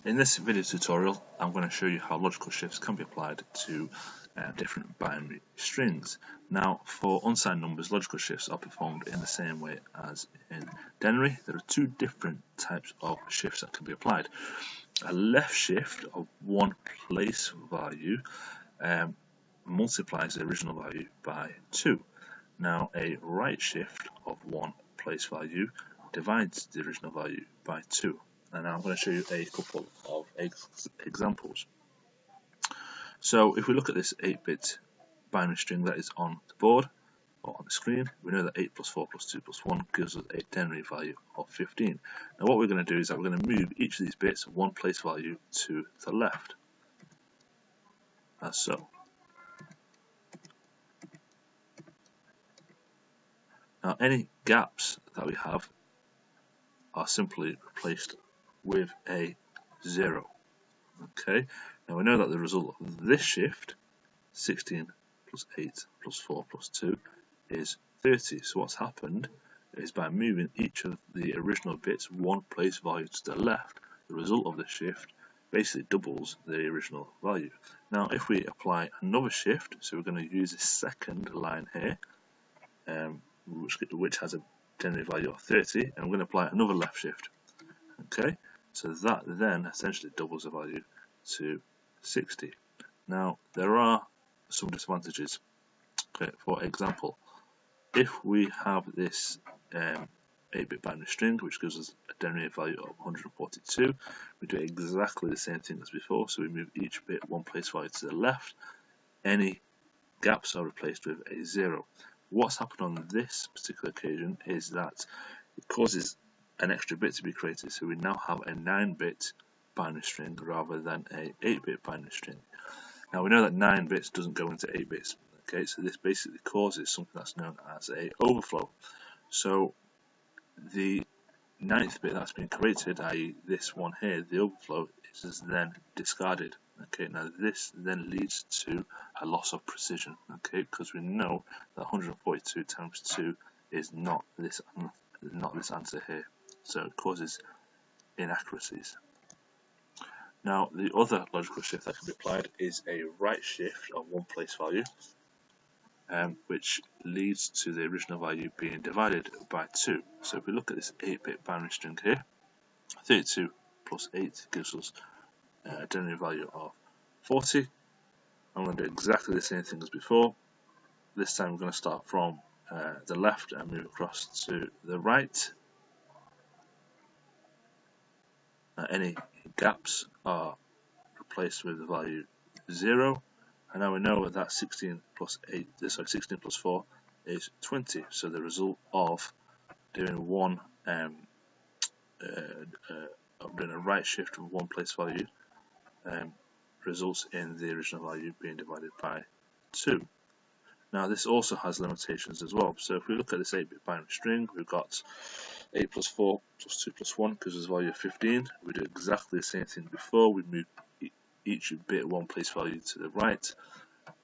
In this video tutorial, I'm going to show you how logical shifts can be applied to different binary strings. Now, for unsigned numbers, logical shifts are performed in the same way as in denary. There are two different types of shifts that can be applied. A left shift of one place value multiplies the original value by 2. Now, a right shift of one place value divides the original value by 2. And now I'm going to show you a couple of examples. So if we look at this 8-bit binary string that is on the board or on the screen, we know that 8 plus 4 plus 2 plus 1 gives us a denary value of 15. Now what we're going to do is that we're going to move each of these bits one place value to the left, as so. Now any gaps that we have are simply replaced with a 0. Okay, now we know that the result of this shift, 16 plus 8 plus 4 plus 2, is 30. So what's happened is by moving each of the original bits one place value to the left, the result of the shift basically doubles the original value. Now if we apply another shift, so we're going to use this second line here, which has a denary value of 30, and we're going to apply another left shift. Okay, so that then essentially doubles the value to 60. Now there are some disadvantages. Okay, for example, if we have this 8-bit binary string which gives us a denary value of 142, we do exactly the same thing as before, so we move each bit one place value to the left. Any gaps are replaced with a 0. What's happened on this particular occasion is that it causes an extra bit to be created, so we now have a 9-bit binary string rather than a 8-bit binary string. Now we know that 9 bits doesn't go into 8 bits, okay, so this basically causes something that's known as a overflow. So the 9th bit that's been created, i.e. this one here, the overflow, is then discarded. Okay, now this then leads to a loss of precision, okay, because we know that 142 times 2 is not this answer here, so it causes inaccuracies. Now the other logical shift that can be applied is a right shift of one place value, which leads to the original value being divided by 2. So if we look at this 8-bit binary string here, 32 plus 8 gives us a denary value of 40. I'm going to do exactly the same thing as before. This time we're going to start from the left and move across to the right. Any gaps are replaced with the value 0. And now we know that 16 plus 4 is 20. So the result of doing doing a right shift of one place value results in the original value being divided by 2. Now this also has limitations as well. So if we look at this 8-bit binary string, we've got 8 plus 4 plus 2 plus 1 gives us a value of 15. We do exactly the same thing before. We move each bit one place value to the right.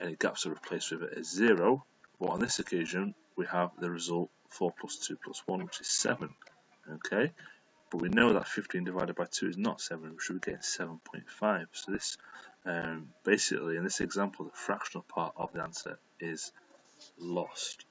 Any gaps are replaced with a 0. But on this occasion, we have the result 4 plus 2 plus 1, which is 7. Okay, but we know that 15 divided by 2 is not 7. We should be getting 7.5. So this basically, in this example, the fractional part of the answer is lost.